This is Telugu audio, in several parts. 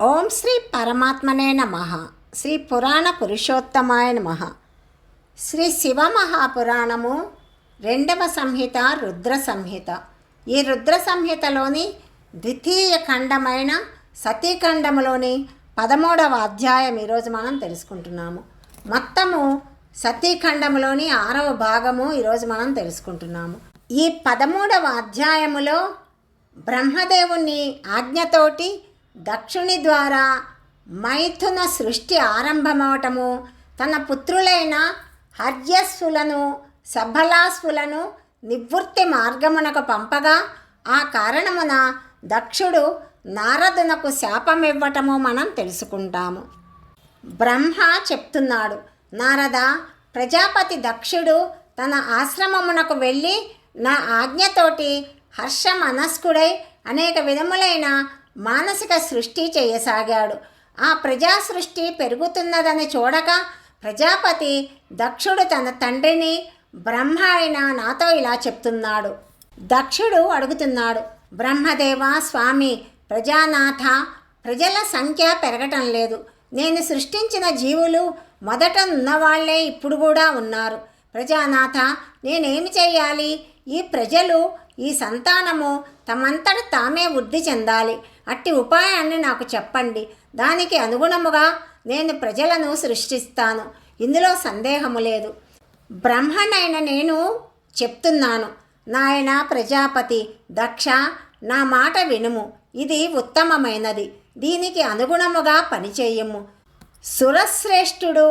ఓం శ్రీ పరమాత్మనే నమః. శ్రీ పురాణ పురుషోత్తమాయ నమః. శ్రీ శివమహాపురాణము 2వ సంహిత రుద్ర సంహిత. ఈ రుద్ర సంహితలోని ద్వితీయ ఖండమైన సతీఖండములోని 13వ అధ్యాయం ఈరోజు మనం తెలుసుకుంటున్నాము. మొత్తము సతీఖండములోని 6వ భాగము ఈరోజు మనం తెలుసుకుంటున్నాము. ఈ 13వ అధ్యాయములో బ్రహ్మదేవుని ఆజ్ఞతోటి దక్షుని ద్వారా మైథున సృష్టి ఆరంభమవటము, తన పుత్రులైన హర్యస్సులను సబలాస్సులను నివృత్తి మార్గమునకు పంపగా ఆ కారణమున దక్షుడు నారదునకు శాపమివ్వటము మనం తెలుసుకుంటాము. బ్రహ్మ చెప్తున్నాడు, నారద, ప్రజాపతి దక్షుడు తన ఆశ్రమమునకు వెళ్ళి నా ఆజ్ఞతోటి హర్ష మనస్కుడై అనేక విధములైన మానసిక సృష్టి చేయసాగాడు. ఆ ప్రజా సృష్టి పెరుగుతున్నదని చూడక ప్రజాపతి దక్షుడు తన తండ్రిని బ్రహ్మ అయిన నాతో ఇలా చెప్తున్నాడు. దక్షుడు అడుగుతున్నాడు, బ్రహ్మదేవ స్వామి, ప్రజానాథ, ప్రజల సంఖ్య పెరగటం లేదు. నేను సృష్టించిన జీవులు మొదట ఉన్నవాళ్లే ఇప్పుడు కూడా ఉన్నారు. ప్రజానాథ, నేనేమి చేయాలి? ఈ ప్రజలు, ఈ సంతానము తమంతట తామే వృద్ధి చెందాలి. అట్టి ఉపాయాన్ని నాకు చెప్పండి. దానికి అనుగుణముగా నేను ప్రజలను సృష్టిస్తాను. ఇందులో సందేహము లేదు. బ్రహ్మనైన నేను చెప్తున్నాను. నాయన ప్రజాపతి దక్ష, నా మాట వినుము. ఇది ఉత్తమమైనది. దీనికి అనుగుణముగా పనిచేయము. సురశ్రేష్ఠుడు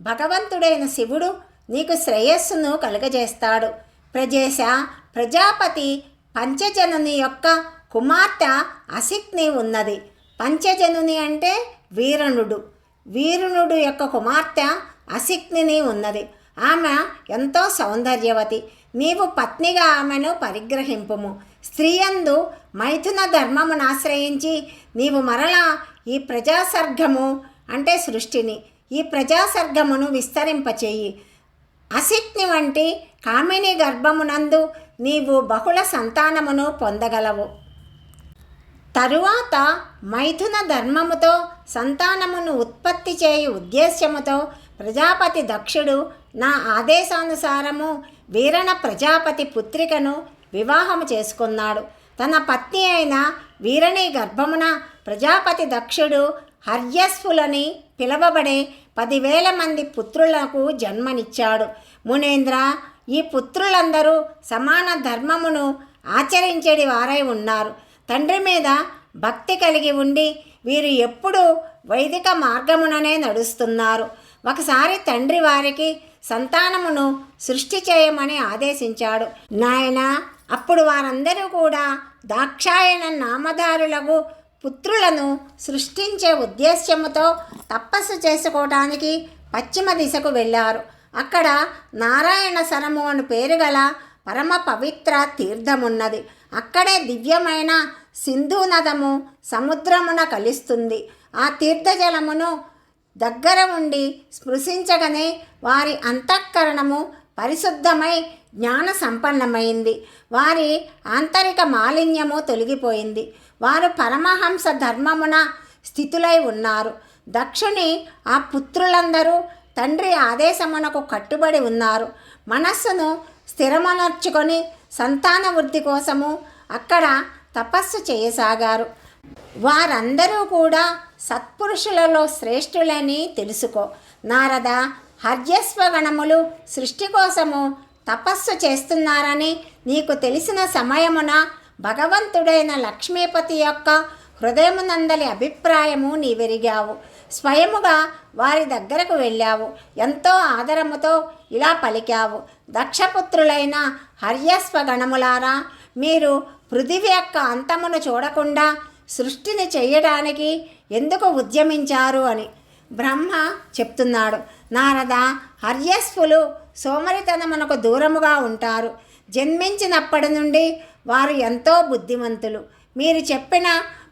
భగవంతుడైన శివుడు నీకు శ్రేయస్సును కలుగజేస్తాడు. ప్రజేశ, ప్రజాపతి పంచజనుని యొక్క కుమార్తె అసిక్ని ఉన్నది. పంచజనుని అంటే వీరణుడు. వీరుణుడు యొక్క కుమార్తె అసిక్ని ఉన్నది. ఆమె ఎంతో సౌందర్యవతి. నీవు పత్నిగా ఆమెను పరిగ్రహింపుము. స్త్రీయందు మైథున ధర్మమును ఆశ్రయించి నీవు మరలా ఈ ప్రజాసర్గము అంటే సృష్టిని, ఈ ప్రజాసర్గమును విస్తరింపచేయి. అసిక్ని వంటి కామిని గర్భమునందు నీవు బహుళ సంతానమును పొందగలవు. తరువాత మైథున ధర్మముతో సంతానమును ఉత్పత్తి చేయు ఉద్దేశ్యముతో ప్రజాపతి దక్షుడు నా ఆదేశానుసారము వీరణ ప్రజాపతి పుత్రికను వివాహము చేసుకున్నాడు. తన పత్ని అయిన వీరణి గర్భమున ప్రజాపతి దక్షుడు హర్యస్సులని పిలవబడే 10,000 మంది పుత్రులకు జన్మనిచ్చాడు. మునేంద్ర, ఈ పుత్రులందరూ సమాన ధర్మమును ఆచరించేది వారై ఉన్నారు. తండ్రి మీద భక్తి కలిగి ఉండి వీరు ఎప్పుడూ వైదిక మార్గముననే నడుస్తున్నారు. ఒకసారి తండ్రి వారికి సంతానమును సృష్టి చేయమని ఆదేశించాడు. నాయన, అప్పుడు వారందరూ కూడా దాక్షాయణ నామధారులకు పుత్రులను సృష్టించే ఉద్దేశ్యముతో తపస్సు చేసుకోవటానికి పశ్చిమ దిశకు వెళ్ళారు. అక్కడ నారాయణ సరము అని పేరు గల పరమ పవిత్ర తీర్థమున్నది. అక్కడే దివ్యమైన సింధు నదము సముద్రమున కలుస్తుంది. ఆ తీర్థజలమును దగ్గర ఉండి స్పృశించగానే వారి అంతఃకరణము పరిశుద్ధమై జ్ఞాన సంపన్నమైంది. వారి ఆంతరిక మాలిన్యము తొలగిపోయింది. వారు పరమహంస ధర్మమున స్థితులై ఉన్నారు. దక్షుని ఆ పుత్రులందరూ తండ్రి ఆదేశమునకు కట్టుబడి ఉన్నారు. మనస్సును స్థిరమనర్చుకొని సంతాన వృద్ధి కోసము అక్కడ తపస్సు చేయసాగారు. వారందరూ కూడా సత్పురుషులలో శ్రేష్ఠులని తెలుసుకో. నారద, హర్యస్వగణములు సృష్టి కోసము తపస్సు చేస్తున్నారని నీకు తెలిసిన సమయమున భగవంతుడైన లక్ష్మీపతి యొక్క హృదయమునందలి అభిప్రాయము నీవెరిగావు. స్వయముగా వారి దగ్గరకు వెళ్ళావు. ఎంతో ఆదరముతో ఇలా పలికావు, దక్షపుత్రులైన హర్యస్వగణములారా, మీరు పృథివీ యొక్క అంతమును చూడకుండా సృష్టిని చేయడానికి ఎందుకు ఉద్యమించారు అని. బ్రహ్మ చెప్తున్నాడు, నారద, హర్యస్వులు సోమరితనమునకు దూరముగా ఉంటారు. జన్మించినప్పటి నుండి వారు ఎంతో బుద్ధిమంతులు. మీరు చెప్పిన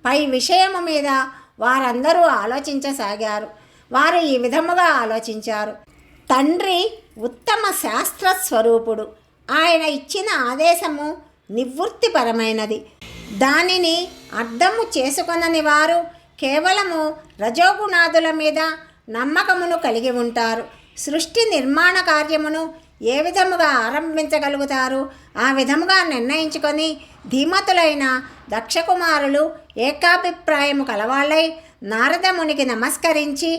పై విషయము మీద వారందరూ ఆలోచించసాగారు. వారు ఈ విధముగా ఆలోచించారు. తండ్రి ఉత్తమ శాస్త్ర స్వరూపుడు. ఆయన ఇచ్చిన ఆదేశము నివృత్తిపరమైనది. దానిని అర్థము చేసుకొనని వారు కేవలము రజోగుణాదుల మీద నమ్మకమును కలిగి ఉంటారు. సృష్టి నిర్మాణ కార్యమును ఏ విధముగా ఆరంభించగలుగుతారు? ఆ విధముగా నిర్ణయించుకొని ధీమతులైన దక్షకుమారులు ఏకాభిప్రాయము కలవాళ్ళై నారదమునికి నమస్కరించి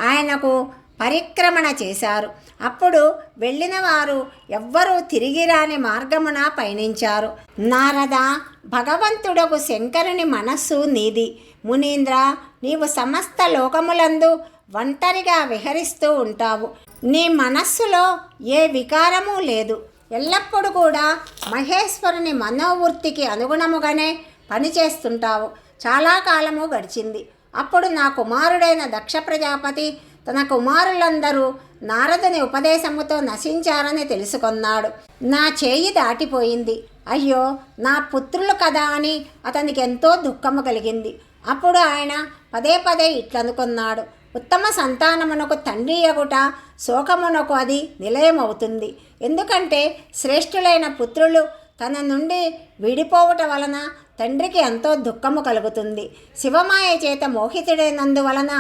ఆయనకు పరిక్రమణ చేశారు. అప్పుడు వెళ్ళిన వారు ఎవ్వరూ తిరిగి రాని మార్గమున పయనించారు. నారద, భగవంతుడకు శంకరుని మనస్సు నీది. మునీంద్ర, నీవు సమస్త లోకములందు ఒంటరిగా విహరిస్తూ ఉంటావు. నీ మనస్సులో ఏ వికారము లేదు. ఎల్లప్పుడూ కూడా మహేశ్వరుని మనోవృత్తికి అనుగుణముగానే పనిచేస్తుంటావు. చాలా కాలము గడిచింది. అప్పుడు నా కుమారుడైన దక్ష ప్రజాపతి తన కుమారులందరూ నారదుని ఉపదేశముతో నశించారని తెలుసుకున్నాడు. నా చేయి దాటిపోయింది. అయ్యో, నా పుత్రులు కదా అని అతనికి ఎంతో దుఃఖము కలిగింది. అప్పుడు ఆయన పదే పదే ఇట్లనుకున్నాడు, ఉత్తమ సంతానమునకు తండ్రి యగుట శోకమునకు అది నిలయమవుతుంది. ఎందుకంటే శ్రేష్ఠులైన పుత్రులు తన నుండి విడిపోవట వలన తండ్రికి ఎంతో దుఃఖము కలుగుతుంది. శివమాయ చేత మోహితుడైనందువలన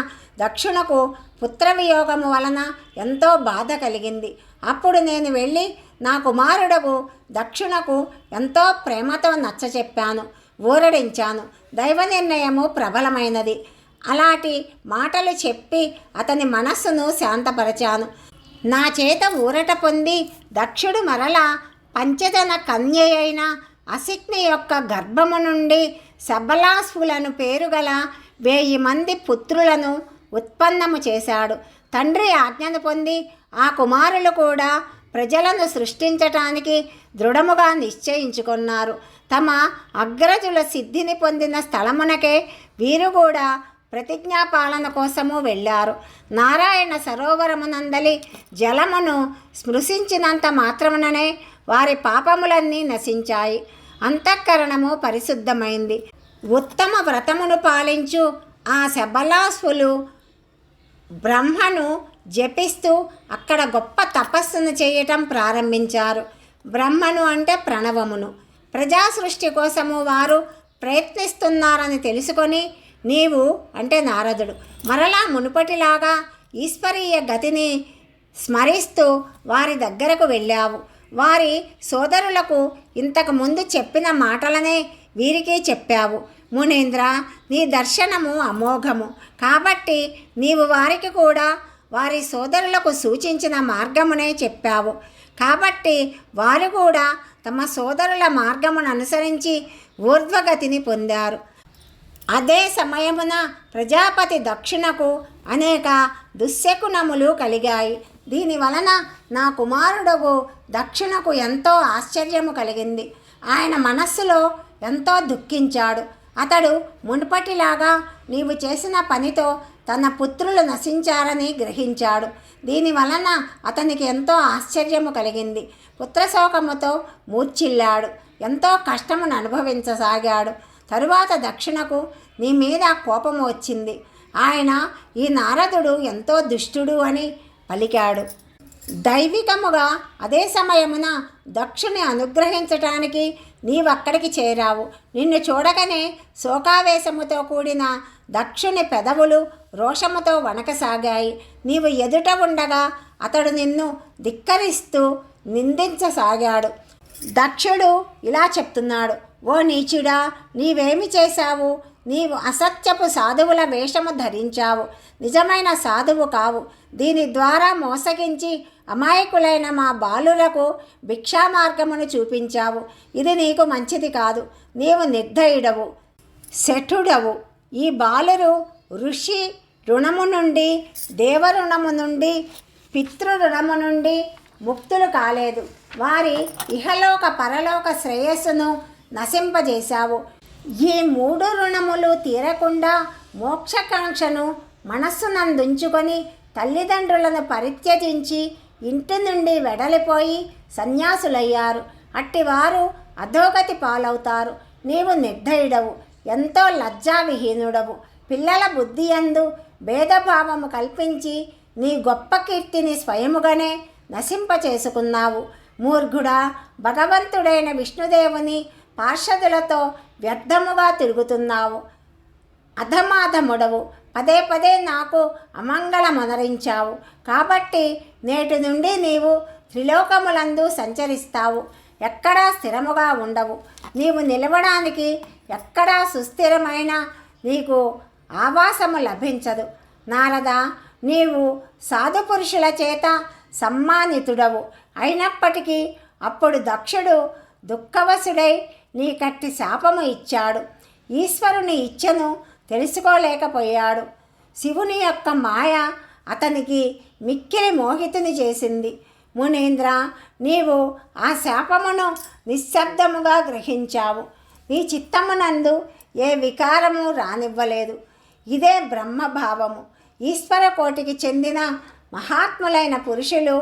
దక్షునకు పుత్రవియోగము వలన ఎంతో బాధ కలిగింది. అప్పుడు నేను వెళ్ళి నా కుమారుడకు దక్షునకు ఎంతో ప్రేమతో నచ్చచెప్పాను, ఊరడించాను. దైవ నిర్ణయము ప్రబలమైనది. అలాంటి మాటలు చెప్పి అతని మనస్సును శాంతపరచాను. నా చేత ఊరట పొంది దక్షుడు మరలా పంచజన కన్య అయిన అసిక్ని యొక్క గర్భము నుండి శబలాస్ఫులను పేరుగల 1000 మంది పుత్రులను ఉత్పన్నము చేశాడు. తండ్రి ఆజ్ఞను పొంది ఆ కుమారులు కూడా ప్రజలను సృష్టించటానికి దృఢముగా నిశ్చయించుకున్నారు. తమ అగ్రజుల సిద్ధిని పొందిన స్థలమునకే వీరు కూడా ప్రతిజ్ఞాపాలన కోసము వెళ్ళారు. నారాయణ సరోవరమునందలి జలమును స్పృశించినంత మాత్రముననే వారి పాపములన్నీ నశించాయి. అంతఃకరణము పరిశుద్ధమైంది. ఉత్తమ వ్రతమును పాలించు ఆ శబలాస్వులు బ్రహ్మను జపిస్తూ అక్కడ గొప్ప తపస్సును చేయటం ప్రారంభించారు. బ్రహ్మను అంటే ప్రణవమును. ప్రజా సృష్టి కోసము వారు ప్రయత్నిస్తున్నారని తెలుసుకొని నీవు అంటే నారదుడు మరలా మునుపటిలాగా ఈశ్వరీయ గతిని స్మరిస్తూ వారి దగ్గరకు వెళ్ళావు. వారి సోదరులకు ఇంతకు ముందు చెప్పిన మాటలనే వీరికి చెప్పావు. మునీంద్ర, నీ దర్శనము అమోఘము. కాబట్టి నీవు వారికి కూడా వారి సోదరులకు సూచించిన మార్గమునే చెప్పావు. కాబట్టి వారు కూడా తమ సోదరుల మార్గమును అనుసరించి ఊర్ధ్వగతిని పొందారు. అదే సమయమున ప్రజాపతి దక్షునకు అనేక దుశ్శకునములు కలిగాయి. దీనివలన నా కుమారుడకు దక్షునకు ఎంతో ఆశ్చర్యము కలిగింది. ఆయన మనస్సులో ఎంతో దుఃఖించాడు. అతడు మునుపటిలాగా నీవు చేసిన పనితో తన పుత్రులు నశించారని గ్రహించాడు. దీనివలన అతనికి ఎంతో ఆశ్చర్యము కలిగింది. పుత్రశోకముతో మూర్ఛిల్లాడు. ఎంతో కష్టమును అనుభవించసాగాడు. తరువాత దక్షునకు నీ మీద కోపము వచ్చింది. ఆయన ఈ నారదుడు ఎంతో దుష్టుడు అని పలికాడు. దైవికముగా అదే సమయమున దక్షుని అనుగ్రహించటానికి నీవక్కడికి చేరావు. నిన్ను చూడగానే శోకావేశముతో కూడిన దక్షుని పెదవులు రోషముతో వణకసాగాయి. నీవు ఎదుట ఉండగా అతడు నిన్ను ధిక్కరిస్తూ నిందించసాగాడు. దక్షుడు ఇలా చెప్తున్నాడు, ఓ నీచుడా, నీవేమి చేశావు? నీవు అసత్యపు సాధువుల వేషము ధరించావు. నిజమైన సాధువు కావు. దీని ద్వారా మోసగించి అమాయకులైన మా బాలులకు భిక్షామార్గమును చూపించావు. ఇది నీకు మంచిది కాదు. నీవు నిర్దయుడవు, శఠుడవు. ఈ బాలురు ఋషి రుణము నుండి, దేవరుణము నుండి, పితృరుణము నుండి ముక్తులు కాలేదు. వారి ఇహలోక పరలోక శ్రేయస్సును నశింపజేశావు. ఈ 3 రుణములు తీరకుండా మోక్షకాంక్షను మనస్సునందుంచుకొని తల్లిదండ్రులను పరిత్యజించి ఇంటి నుండి వెడలిపోయి సన్యాసులయ్యారు. అట్టివారు అధోగతి పాలవుతారు. నీవు నిర్దయుడవు, ఎంతో లజ్జావిహీనుడవు. పిల్లల బుద్ధియందు భేదభావము కల్పించి నీ గొప్ప కీర్తిని స్వయముగానే నశింపచేసుకున్నావు. మూర్ఘుడా, భగవంతుడైన విష్ణుదేవుని పార్షదులతో వ్యర్థముగా తిరుగుతున్నావు. అధమాధముడవు. పదే పదే నాకు అమంగళమొనరించావు. కాబట్టి నేటి నుండి నీవు త్రిలోకములందు సంచరిస్తావు. ఎక్కడా స్థిరముగా ఉండవు. నీవు నిలవడానికి ఎక్కడా సుస్థిరమైన నీకు ఆవాసము లభించదు. నారద, నీవు సాధుపురుషుల చేత సమ్మానితుడవు అయినప్పటికీ అప్పుడు దక్షుడు దుఃఖవశుడై నీకట్టి శాపము ఇచ్చాడు. ఈశ్వరుని ఇచ్ఛను తెలుసుకోలేకపోయాడు. శివుని యొక్క మాయ అతనికి మిక్కిలి మోహితుని చేసింది. మునీంద్ర, నీవు ఆ శాపమును నిశ్శబ్దముగా గ్రహించావు. నీ చిత్తమునందు ఏ వికారము రానివ్వలేదు. ఇదే బ్రహ్మభావము. ఈశ్వర కోటికి చెందిన మహాత్ములైన పురుషులు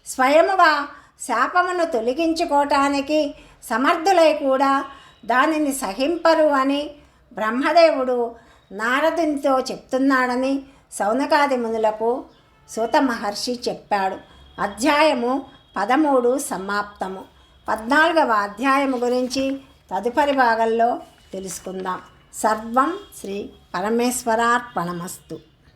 స్వయముగా శాపమును తొలగించుకోవటానికి సమర్థులై కూడా దానిని సహింపరు అని బ్రహ్మదేవుడు నారదునితో చెప్తున్నాడని శౌనకాది మునులకు సూత మహర్షి చెప్పాడు. అధ్యాయము 13 సమాప్తము. 14వ అధ్యాయము గురించి తదుపరి భాగంలో తెలుసుకుందాం. సర్వం శ్రీ పరమేశ్వరార్పణమస్తు.